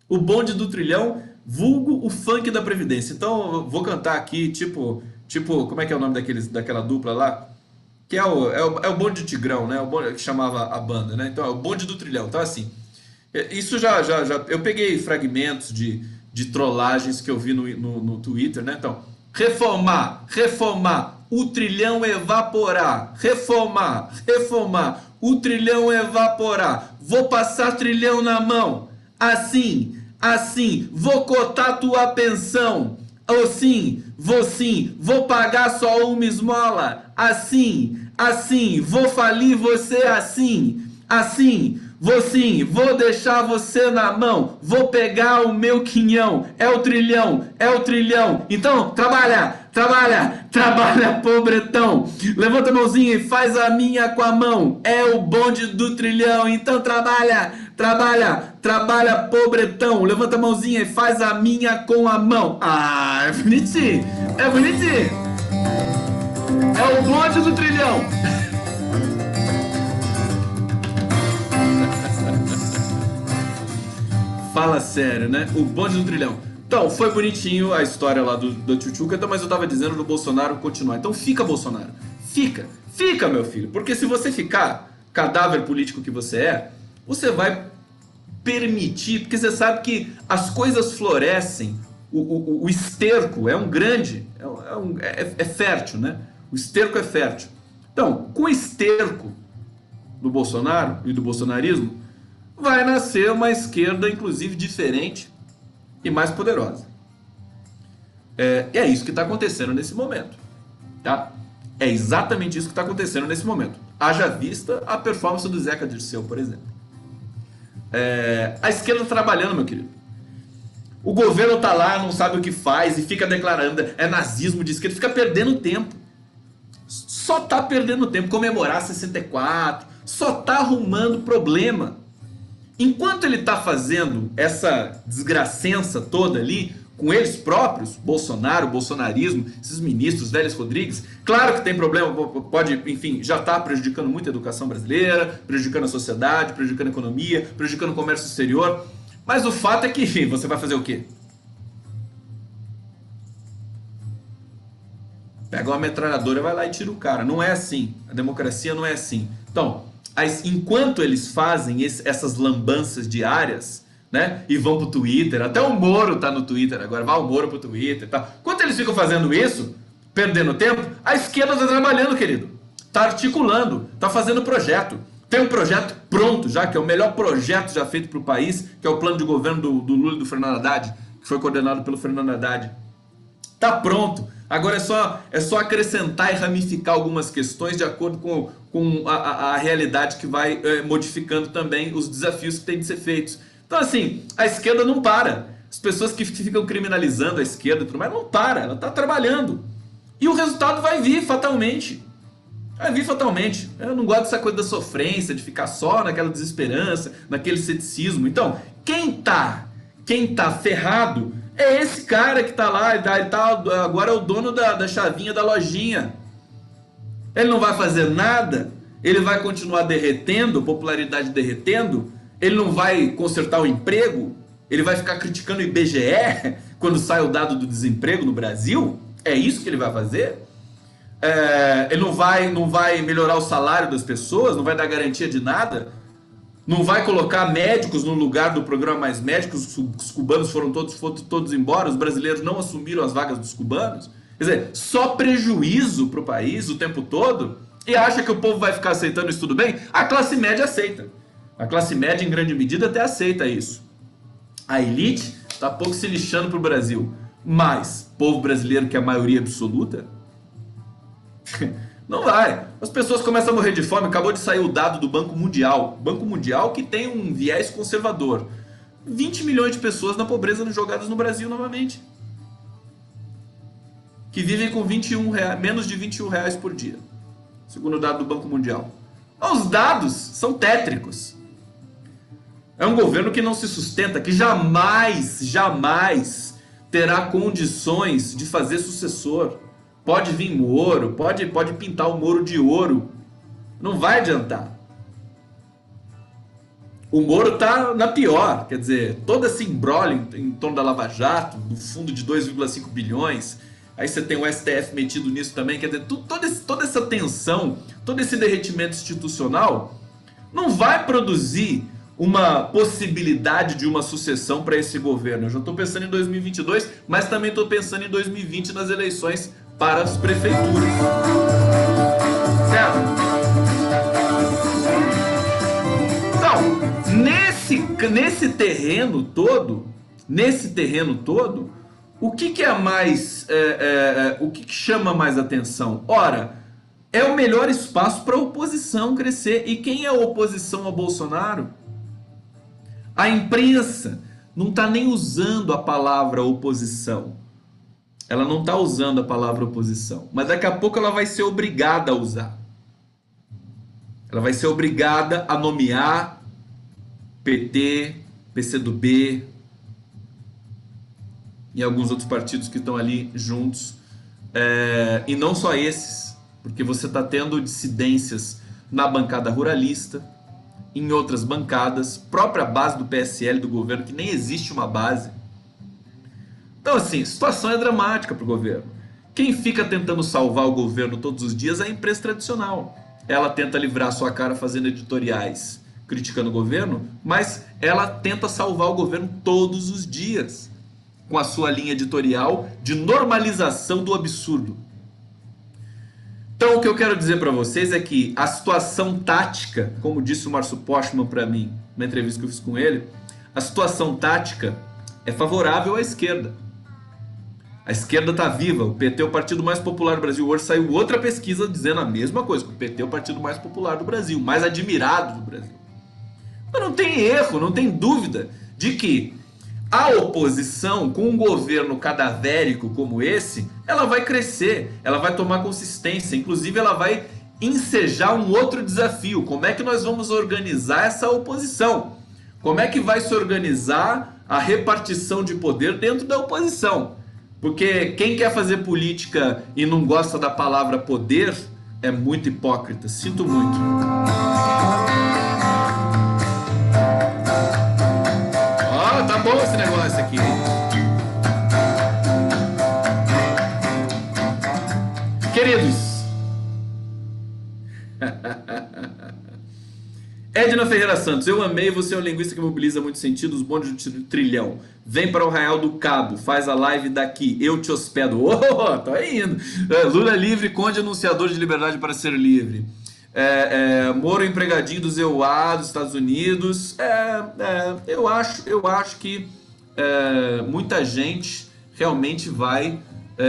O bonde do trilhão, vulgo o funk da Previdência. Então eu vou cantar aqui, tipo, como é que é o nome daquela dupla lá? Que é o bonde do Tigrão, né? O bonde que chamava a banda, né? Então é o bonde do trilhão. Então assim, isso já eu peguei fragmentos de trollagens que eu vi no Twitter, né? Então, reformar, o trilhão evaporar, reformar, o trilhão evaporar, vou passar trilhão na mão, assim, vou cotar tua pensão, ou sim, vou pagar só uma esmola, assim, vou falir você assim, vou deixar você na mão, vou pegar o meu quinhão, é o trilhão, então trabalha, pobretão, levanta a mãozinha e faz a minha com a mão, é o bonde do trilhão, então trabalha, pobretão, levanta a mãozinha e faz a minha com a mão. É bonitinho, é o bonde do trilhão. Fala sério, né? O bonde do trilhão. Então, foi bonitinho a história lá do Tchutchuca, então, mas eu tava dizendo do Bolsonaro continuar. Então fica, Bolsonaro. Fica, meu filho. Porque se você ficar, cadáver político que você vai permitir, porque você sabe que as coisas florescem, o esterco é é fértil, né? O esterco é fértil. Então, com o esterco do Bolsonaro e do bolsonarismo, vai nascer uma esquerda, inclusive, diferente e mais poderosa. E é isso que está acontecendo nesse momento. Tá? É exatamente isso que está acontecendo nesse momento. Haja vista a performance do Zeca Dirceu, por exemplo. A esquerda trabalhando, meu querido. O governo tá lá, não sabe o que faz e fica declarando é nazismo de esquerda, fica perdendo tempo. Só tá perdendo tempo. Comemorar 64, só tá arrumando problema. Enquanto ele tá fazendo essa desgracença toda ali, com eles próprios, Bolsonaro, bolsonarismo, esses ministros, Vélez Rodrigues, claro que tem problema, pode, enfim, já está prejudicando muito a educação brasileira, prejudicando a sociedade, prejudicando a economia, prejudicando o comércio exterior, mas o fato é que, enfim, você vai fazer o quê? Pega uma metralhadora e vai lá e tira o cara. Não é assim, a democracia não é assim. Então, enquanto eles fazem essas lambanças diárias, né? E vão pro Twitter, até o Moro tá no Twitter agora, vai o Moro pro Twitter, tá? Enquanto eles ficam fazendo isso, perdendo tempo, a esquerda tá trabalhando, querido. Tá articulando, tá fazendo projeto. Tem um projeto pronto já, que é o melhor projeto já feito pro país, que é o plano de governo do Lula e do Fernando Haddad, que foi coordenado pelo Fernando Haddad. Tá pronto. Agora é só acrescentar e ramificar algumas questões de acordo com a realidade que vai modificando também os desafios que têm de ser feitos. Então, assim, a esquerda não para. As pessoas que ficam criminalizando a esquerda e tudo mais, não para. Ela está trabalhando. E o resultado vai vir fatalmente. Vai vir fatalmente. Eu não gosto dessa coisa da sofrência, de ficar só naquela desesperança, naquele ceticismo. Então, quem tá ferrado é esse cara que tá lá, ele tá agora é o dono da chavinha da lojinha. Ele não vai fazer nada, ele vai continuar derretendo, popularidade derretendo. Ele não vai consertar o emprego? Ele vai ficar criticando o IBGE quando sai o dado do desemprego no Brasil? É isso que ele vai fazer? Ele não vai melhorar o salário das pessoas? Não vai dar garantia de nada? Não vai colocar médicos no lugar do programa Mais Médicos? Os cubanos foram todos embora, os brasileiros não assumiram as vagas dos cubanos? Quer dizer, só prejuízo para o país o tempo todo? E acha que o povo vai ficar aceitando isso tudo bem? A classe média aceita. A classe média, em grande medida, até aceita isso. A elite está pouco se lixando para o Brasil. Mas, povo brasileiro, que é a maioria absoluta, não vai. As pessoas começam a morrer de fome. Acabou de sair o dado do Banco Mundial. Banco Mundial que tem um viés conservador. 20 milhões de pessoas na pobreza jogadas no Brasil novamente. Que vivem com menos de 21 reais por dia. Segundo o dado do Banco Mundial. Os dados são tétricos. É um governo que não se sustenta, que jamais terá condições de fazer sucessor. Pode vir Moro, pode pintar o Moro de ouro. Não vai adiantar. O Moro tá na pior, quer dizer, todo esse imbróglio em torno da Lava Jato, do fundo de 2,5 bilhões, aí você tem o STF metido nisso também, quer dizer, toda essa tensão, todo esse derretimento institucional não vai produzir uma possibilidade de uma sucessão para esse governo. Eu já estou pensando em 2022, mas também estou pensando em 2020 nas eleições para as prefeituras. Certo? Então, nesse terreno todo, o que é mais, o que chama mais atenção? Ora, é o melhor espaço para a oposição crescer. E quem é a oposição ao Bolsonaro? A imprensa não está nem usando a palavra oposição. Ela não está usando a palavra oposição. Mas daqui a pouco ela vai ser obrigada a usar. Ela vai ser obrigada a nomear PT, PCdoB e alguns outros partidos que estão ali juntos. E não só esses, porque você está tendo dissidências na bancada ruralista, em outras bancadas, própria base do PSL do governo, que nem existe uma base. Então, assim, a situação é dramática para o governo. Quem fica tentando salvar o governo todos os dias é a imprensa tradicional. Ela tenta livrar sua cara fazendo editoriais criticando o governo, mas ela tenta salvar o governo todos os dias com a sua linha editorial de normalização do absurdo. Então, o que eu quero dizer para vocês é que a situação tática, como disse o Márcio Postman para mim, na entrevista que eu fiz com ele, a situação tática é favorável à esquerda. A esquerda está viva, o PT é o partido mais popular do Brasil. Hoje saiu outra pesquisa dizendo a mesma coisa, que o PT é o partido mais popular do Brasil, mais admirado do Brasil. Mas não tem erro, não tem dúvida de que a oposição, com um governo cadavérico como esse, ela vai crescer, ela vai tomar consistência, inclusive ela vai ensejar um outro desafio. Como é que nós vamos organizar essa oposição? Como é que vai se organizar a repartição de poder dentro da oposição? Porque quem quer fazer política e não gosta da palavra poder é muito hipócrita. Sinto muito. Ó, tá bom esse negócio aqui. Queridos, Edna Ferreira Santos, eu amei, você é um linguista que mobiliza muito sentido, os bondes do trilhão. Vem para o Arraial do Cabo, faz a live daqui, eu te hospedo. Oh, tô indo. Lula livre, Conde anunciador de liberdade para ser livre. Moro empregadinho do EUA dos Estados Unidos. Eu acho que muita gente realmente vai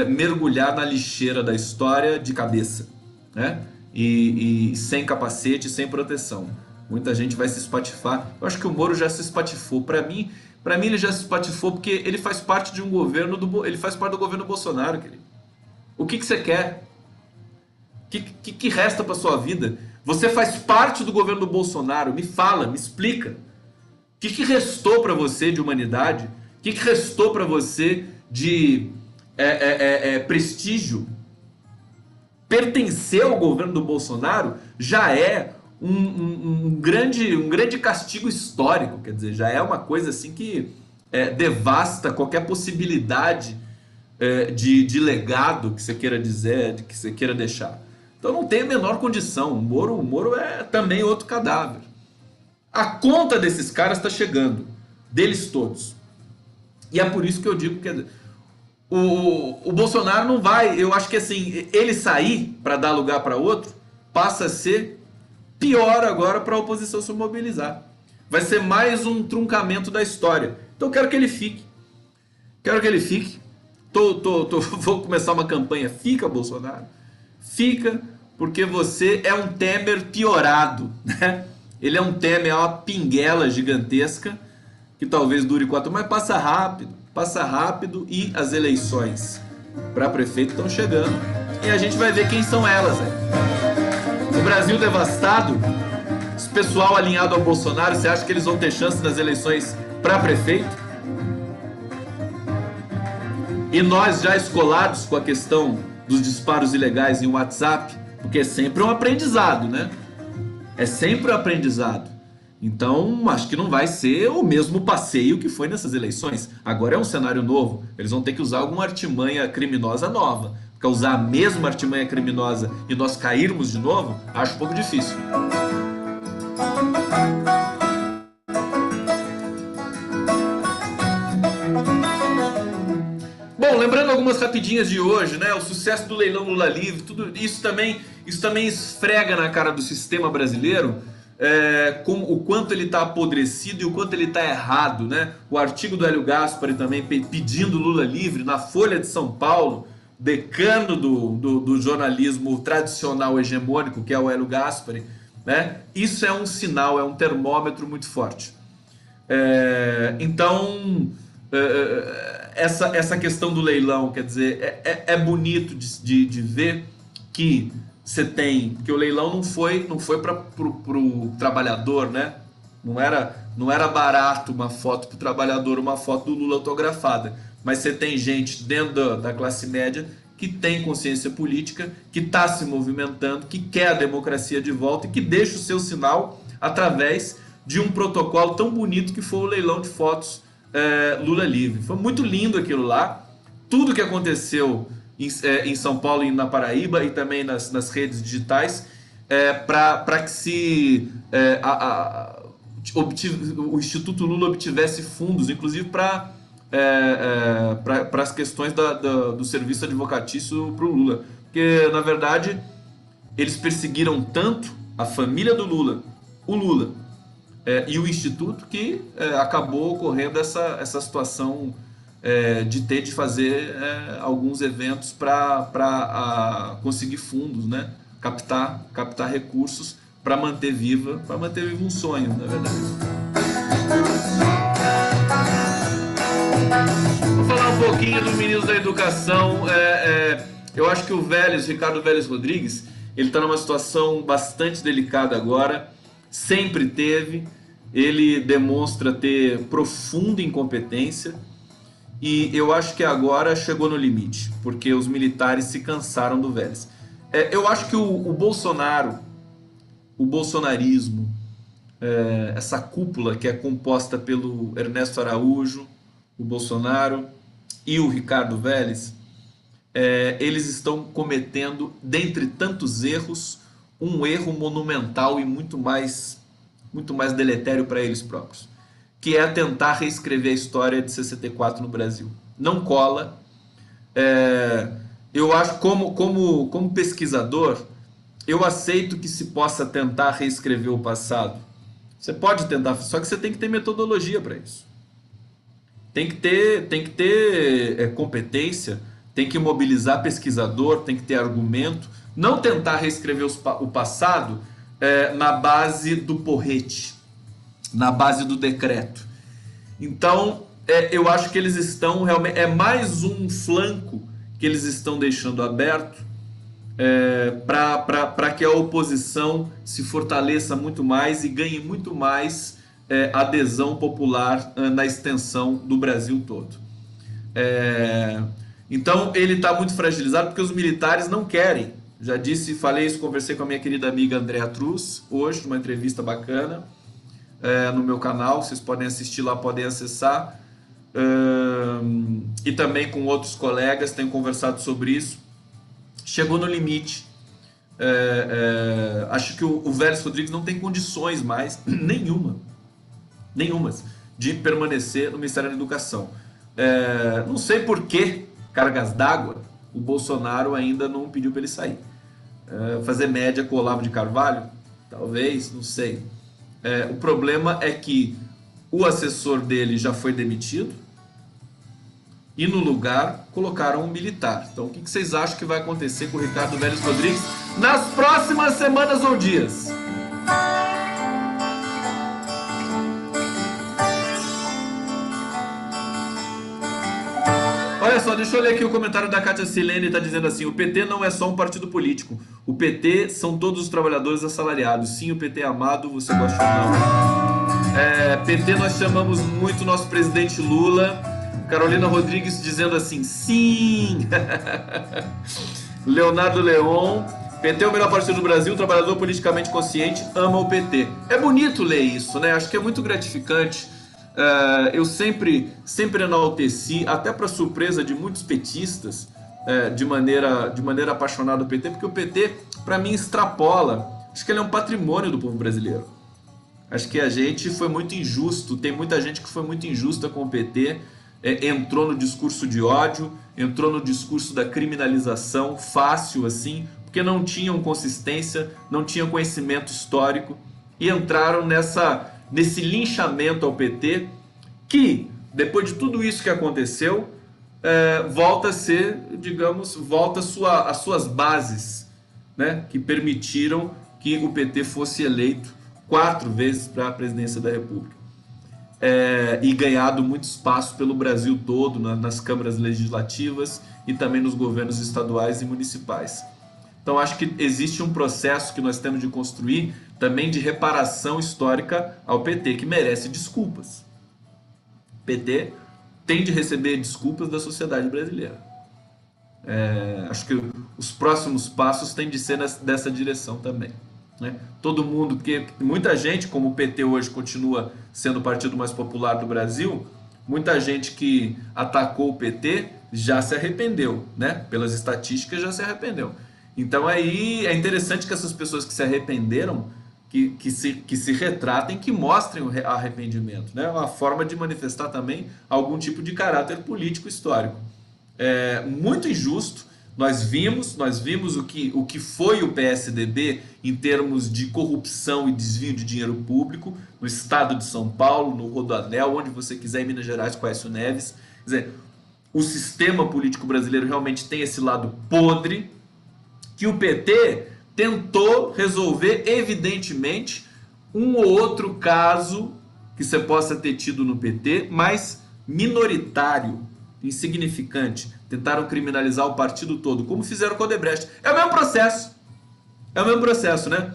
mergulhar na lixeira da história de cabeça, né? E sem capacete, sem proteção. Muita gente vai se espatifar. Eu acho que o Moro já se espatifou. Para mim ele já se espatifou porque ele faz parte de um governo ele faz parte do governo Bolsonaro, querido. O que você quer? O que resta para sua vida? Você faz parte do governo do Bolsonaro. Me fala, me explica. O que restou para você de humanidade? O que restou para você de prestígio? Pertencer ao governo do Bolsonaro já é um grande castigo histórico, quer dizer, já é uma coisa assim que devasta qualquer possibilidade de legado que você queira dizer, que você queira deixar. Então não tem a menor condição. O Moro é também outro cadáver. A conta desses caras está chegando, deles todos. E é por isso que eu digo que o Bolsonaro não vai, eu acho que assim, ele sair para dar lugar para outro, passa a ser pior agora para a oposição se mobilizar. Vai ser mais um truncamento da história. Então eu quero que ele fique. Vou começar uma campanha. Fica, Bolsonaro. Fica, porque você é um Temer piorado, né? Ele é um Temer, é uma pinguela gigantesca, que talvez dure 4 anos, mas passa rápido e as eleições para prefeito estão chegando e a gente vai ver quem são elas. O Brasil devastado, esse pessoal alinhado ao Bolsonaro, você acha que eles vão ter chance nas eleições para prefeito? E nós já escolados com a questão dos disparos ilegais em WhatsApp, porque é sempre um aprendizado, né? É sempre um aprendizado. Então, acho que não vai ser o mesmo passeio que foi nessas eleições. Agora é um cenário novo. Eles vão ter que usar alguma artimanha criminosa nova. Porque usar a mesma artimanha criminosa e nós cairmos de novo, acho um pouco difícil. Bom, lembrando algumas rapidinhas de hoje, né? O sucesso do leilão Lula livre, tudo isso também esfrega na cara do sistema brasileiro o quanto ele está apodrecido e o quanto ele está errado, né? O artigo do Hélio Gaspari também pedindo Lula livre na Folha de São Paulo, decano do jornalismo tradicional hegemônico, que é o Hélio Gaspari, né? Isso é um sinal, é um termômetro muito forte. Então, essa questão do leilão, quer dizer, é bonito de ver que você tem, que o leilão não foi pro trabalhador, né? Não era barato uma foto pro trabalhador, uma foto do Lula autografada, mas você tem gente dentro da classe média que tem consciência política, que está se movimentando, que quer a democracia de volta e que deixa o seu sinal através de um protocolo tão bonito que foi o leilão de fotos Lula livre. Foi muito lindo aquilo lá, tudo que aconteceu em São Paulo e na Paraíba e também nas redes digitais, para que o Instituto Lula obtivesse fundos, inclusive para as questões do serviço advocatício para o Lula. Porque, na verdade, eles perseguiram tanto a família do Lula, o Lula, e o Instituto, que acabou ocorrendo essa situação de fazer alguns eventos para conseguir fundos, né? Captar recursos para manter vivo um sonho, na verdade. Vou falar um pouquinho do ministro da Educação. Eu acho que o Ricardo Vélez Rodrigues, ele está numa situação bastante delicada agora, sempre teve. Ele demonstra ter profunda incompetência e eu acho que agora chegou no limite, porque os militares se cansaram do Vélez. Eu acho que o Bolsonaro, o bolsonarismo, essa cúpula que é composta pelo Ernesto Araújo, o Bolsonaro e o Ricardo Vélez, eles estão cometendo, dentre tantos erros, um erro monumental e muito mais deletério para eles próprios, que é tentar reescrever a história de 64 no Brasil. Não cola. Eu acho, como pesquisador, eu aceito que se possa tentar reescrever o passado. Você pode tentar, só que você tem que ter metodologia para isso. Tem que ter competência, tem que mobilizar pesquisador, tem que ter argumento. Não tentar reescrever o passado na base do porrete, na base do decreto. Então, eu acho que eles estão realmente... É mais um flanco que eles estão deixando aberto para que a oposição se fortaleça muito mais e ganhe muito mais adesão popular na extensão do Brasil todo. Então, ele está muito fragilizado porque os militares não querem. Já disse, falei isso, conversei com a minha querida amiga Andréa Truz, hoje, numa entrevista bacana, no meu canal, vocês podem assistir lá, podem acessar, e também com outros colegas, tenho conversado sobre isso. Chegou no limite. Acho que o Vélez Rodrigues não tem condições mais, nenhumas, de permanecer no Ministério da Educação. Não sei por que, cargas d'água, o Bolsonaro ainda não pediu para ele sair. Fazer média com o Olavo de Carvalho? Talvez, não sei. O problema é que o assessor dele já foi demitido e no lugar colocaram um militar. Então o que vocês acham que vai acontecer com o Ricardo Vélez Rodrigues nas próximas semanas ou dias? Olha só, deixa eu ler aqui o comentário da Kátia Silene, está dizendo assim: o PT não é só um partido político, o PT são todos os trabalhadores assalariados. Sim, o PT é amado, você gosta ou não? PT nós chamamos muito nosso presidente Lula. Carolina Rodrigues dizendo assim, sim. Leonardo Leon: PT é o melhor partido do Brasil, trabalhador politicamente consciente, ama o PT. É bonito ler isso, né? Acho que é muito gratificante. Eu sempre enalteci, até para surpresa de muitos petistas, de maneira apaixonada o PT, porque o PT, para mim, extrapola. Acho que ele é um patrimônio do povo brasileiro. Acho que a gente foi muito injusto, tem muita gente que foi muito injusta com o PT, entrou no discurso de ódio, entrou no discurso da criminalização fácil assim, porque não tinham consistência, não tinham conhecimento histórico e entraram nesse linchamento ao PT, que depois de tudo isso que aconteceu, volta a ser, digamos, às suas bases, né, que permitiram que o PT fosse eleito 4 vezes para a presidência da República, e ganhado muito espaço pelo Brasil todo, nas câmaras legislativas e também nos governos estaduais e municipais. Então acho que existe um processo que nós temos de construir também de reparação histórica ao PT, que merece desculpas. O PT tem de receber desculpas da sociedade brasileira. Acho que os próximos passos têm de ser dessa direção também, né? Todo mundo, porque muita gente, como o PT hoje continua sendo o partido mais popular do Brasil, muita gente que atacou o PT já se arrependeu, né? Pelas estatísticas já se arrependeu. Então aí é interessante que essas pessoas que se arrependeram, que se retratem, que mostrem o arrependimento, né? Uma forma de manifestar também algum tipo de caráter político histórico. Muito injusto. Nós vimos o que foi o PSDB em termos de corrupção e desvio de dinheiro público no estado de São Paulo, no Rodoanel, onde você quiser, em Minas Gerais, conhece o Neves. Quer dizer, o sistema político brasileiro realmente tem esse lado podre, que o PT tentou resolver, evidentemente, um ou outro caso que você possa ter tido no PT, mas minoritário, insignificante. Tentaram criminalizar o partido todo, como fizeram com o Odebrecht. É o mesmo processo. É o mesmo processo, né?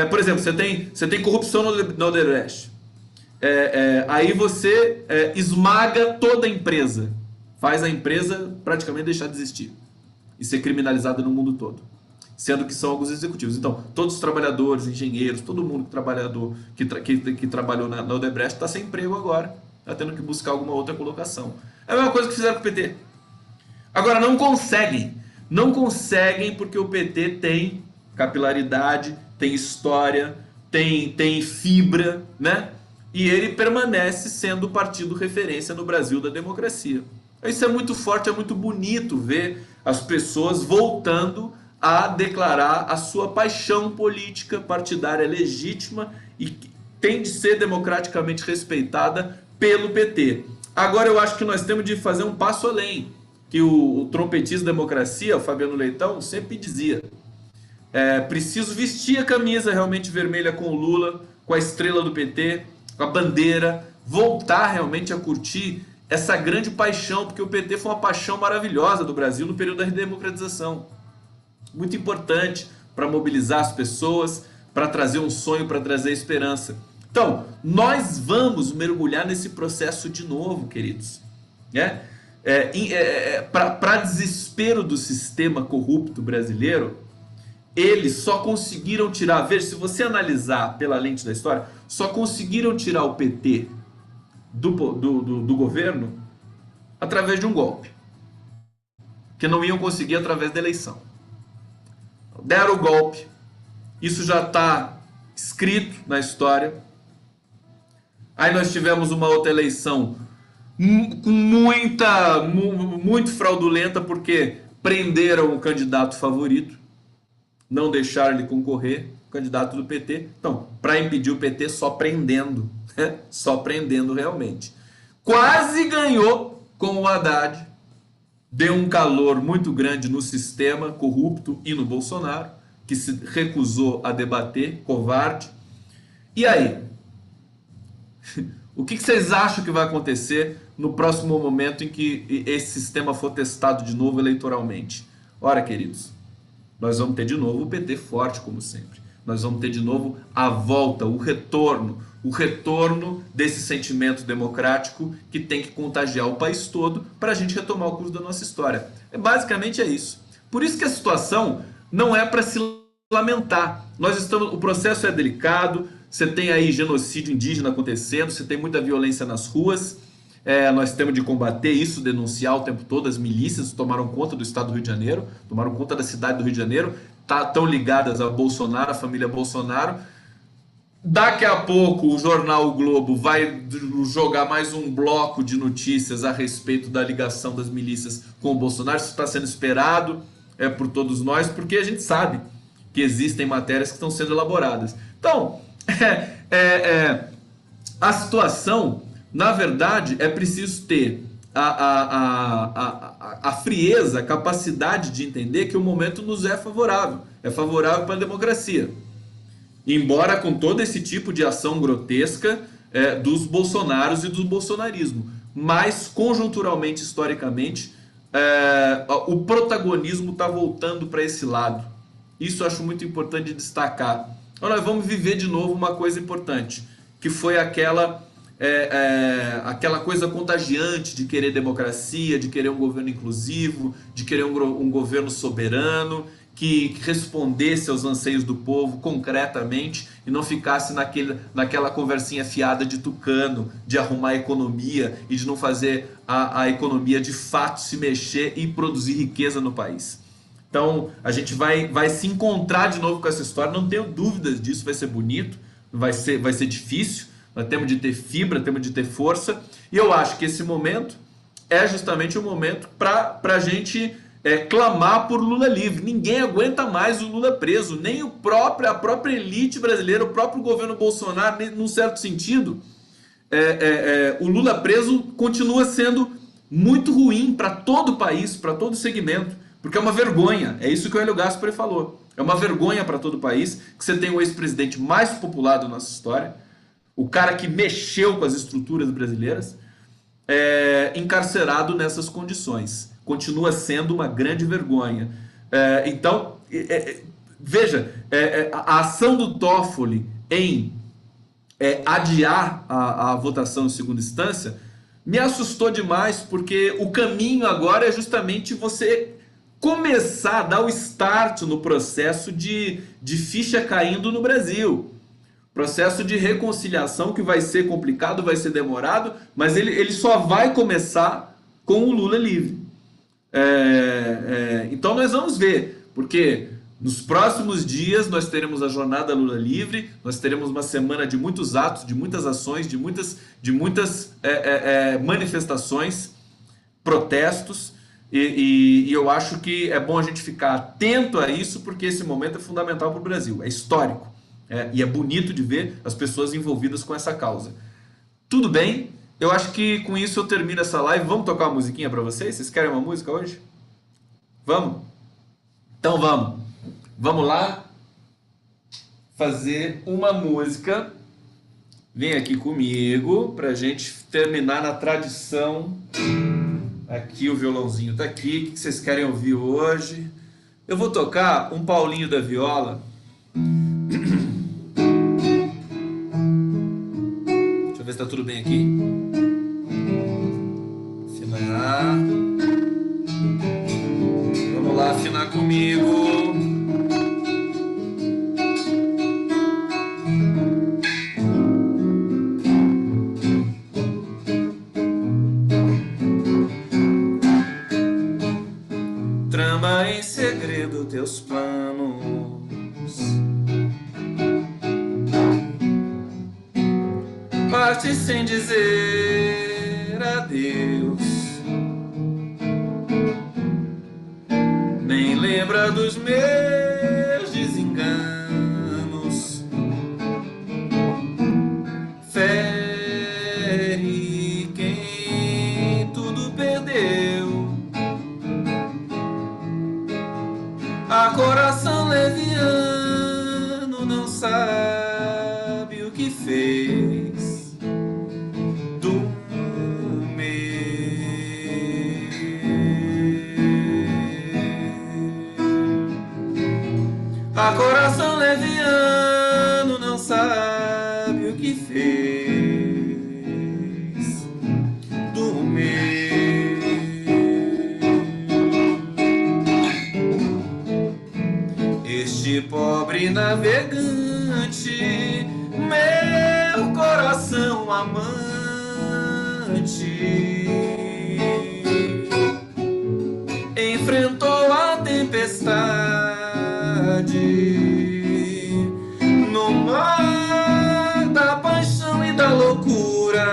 Por exemplo, você tem corrupção no Odebrecht. Aí você esmaga toda a empresa. Faz a empresa praticamente deixar de existir. E ser criminalizada no mundo todo. Sendo que são alguns executivos. Então, todos os trabalhadores, engenheiros, todo mundo que trabalhou na Odebrecht está sem emprego agora. Está tendo que buscar alguma outra colocação. É a mesma coisa que fizeram com o PT. Agora, não conseguem. Não conseguem porque o PT tem capilaridade, tem história, tem fibra, né? E ele permanece sendo o partido referência no Brasil da democracia. Isso é muito forte, é muito bonito ver as pessoas voltando a declarar a sua paixão política partidária legítima e que tem de ser democraticamente respeitada pelo PT. Agora eu acho que nós temos de fazer um passo além, que o trompetista democracia, o Fabiano Leitão, sempre dizia. Preciso vestir a camisa realmente vermelha com o Lula, com a estrela do PT, com a bandeira, voltar realmente a curtir essa grande paixão, porque o PT foi uma paixão maravilhosa do Brasil no período da redemocratização. Muito importante para mobilizar as pessoas, para trazer um sonho, para trazer esperança. Então, nós vamos mergulhar nesse processo de novo, queridos. Para desespero do sistema corrupto brasileiro, eles só conseguiram tirar, veja, se você analisar pela lente da história, só conseguiram tirar o PT do governo através de um golpe, que não iam conseguir através da eleição. Deram o golpe, isso já está escrito na história. Aí nós tivemos uma outra eleição muito fraudulenta, porque prenderam o candidato favorito, não deixaram ele concorrer, o candidato do PT. Então, para impedir o PT, só prendendo, né? Só prendendo realmente. Quase ganhou com o Haddad, deu um calor muito grande no sistema corrupto e no Bolsonaro, que se recusou a debater, covarde. E aí? O que vocês acham que vai acontecer no próximo momento em que esse sistema for testado de novo eleitoralmente? Ora, queridos, nós vamos ter de novo o PT forte, como sempre. Nós vamos ter de novo a volta, o retorno desse sentimento democrático que tem que contagiar o país todo para a gente retomar o curso da nossa história. Basicamente é isso. Por isso que a situação não é para se lamentar. O processo é delicado, você tem aí genocídio indígena acontecendo, você tem muita violência nas ruas, nós temos de combater isso, denunciar o tempo todo. As milícias tomaram conta do estado do Rio de Janeiro, tomaram conta da cidade do Rio de Janeiro, estão ligadas a Bolsonaro, a família Bolsonaro. Daqui a pouco o jornal O Globo vai jogar mais um bloco de notícias a respeito da ligação das milícias com o Bolsonaro. Isso está sendo esperado por todos nós, porque a gente sabe que existem matérias que estão sendo elaboradas. Então, a situação, na verdade, é preciso ter a frieza, a capacidade de entender que o momento nos é favorável para a democracia. Embora com todo esse tipo de ação grotesca dos bolsonaros e do bolsonarismo. Mas, conjunturalmente, historicamente, o protagonismo está voltando para esse lado. Isso eu acho muito importante de destacar. Então, nós vamos viver de novo uma coisa importante, que foi aquela coisa contagiante de querer democracia, de querer um governo inclusivo, de querer um governo soberano, que respondesse aos anseios do povo concretamente e não ficasse naquela conversinha fiada de tucano, de arrumar a economia e de não fazer a economia de fato se mexer e produzir riqueza no país. Então a gente vai se encontrar de novo com essa história, não tenho dúvidas disso, vai ser bonito, vai ser difícil, nós temos de ter fibra, temos de ter força, e eu acho que esse momento é justamente o momento para a gente clamar por Lula livre. Ninguém aguenta mais o Lula preso, nem a própria elite brasileira, o próprio governo Bolsonaro, num certo sentido. O Lula preso continua sendo muito ruim para todo o país, para todo o segmento, porque é uma vergonha, é isso que o Hélio Gaspari falou, é uma vergonha para todo o país que você tem o ex-presidente mais popular da nossa história, o cara que mexeu com as estruturas brasileiras, encarcerado nessas condições. Continua sendo uma grande vergonha. Então, veja, a ação do Toffoli em adiar a votação em segunda instância me assustou demais, porque o caminho agora é justamente você começar a dar o start no processo de ficha caindo no Brasil. Processo de reconciliação que vai ser complicado, vai ser demorado, mas ele só vai começar com o Lula livre. Então nós vamos ver, porque nos próximos dias nós teremos a jornada Lula livre, nós teremos uma semana de muitos atos, de muitas ações, de muitas manifestações, protestos, e eu acho que é bom a gente ficar atento a isso, porque esse momento é fundamental para o Brasil, é histórico. E é bonito de ver as pessoas envolvidas com essa causa. Tudo bem, eu acho que com isso eu termino essa live. Vamos tocar uma musiquinha para vocês? Vocês querem uma música hoje? Vamos? Então vamos. Vamos lá fazer uma música. Vem aqui comigo pra gente terminar na tradição. Aqui o violãozinho tá aqui. O que vocês querem ouvir hoje? Eu vou tocar um Paulinho da Viola. Deixa eu ver se tá tudo bem aqui. Afinar. Vamos lá afinar comigo. Trama em segredo teus planos, parte sem dizer adeus, nem lembra dos meus desenganos, fere quem tudo perdeu. A coração leviano não sabe o que fez do meu. A coração leviano não sabe o que fez do meu. Este pobre navegante, meu coração amante, enfrentou a tempestade no mar da paixão e da loucura,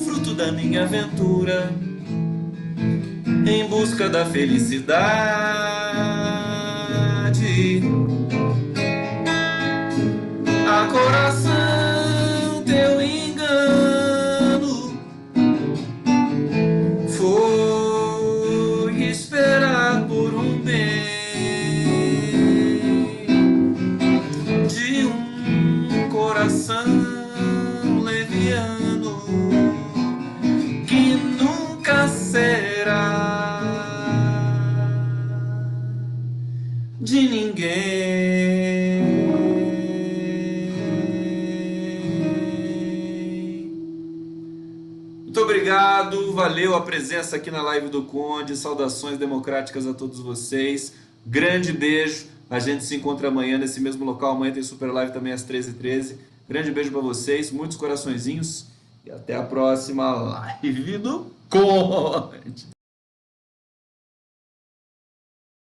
fruto da minha aventura, em busca da felicidade. A coração, teu engano foi esperar por um bem de um coração leviano que nunca será de ninguém. Muito obrigado, valeu a presença aqui na live do Conde, saudações democráticas a todos vocês, grande beijo, a gente se encontra amanhã nesse mesmo local, amanhã tem super live também às 13h13, grande beijo para vocês, muitos coraçõezinhos e até a próxima live do Conde.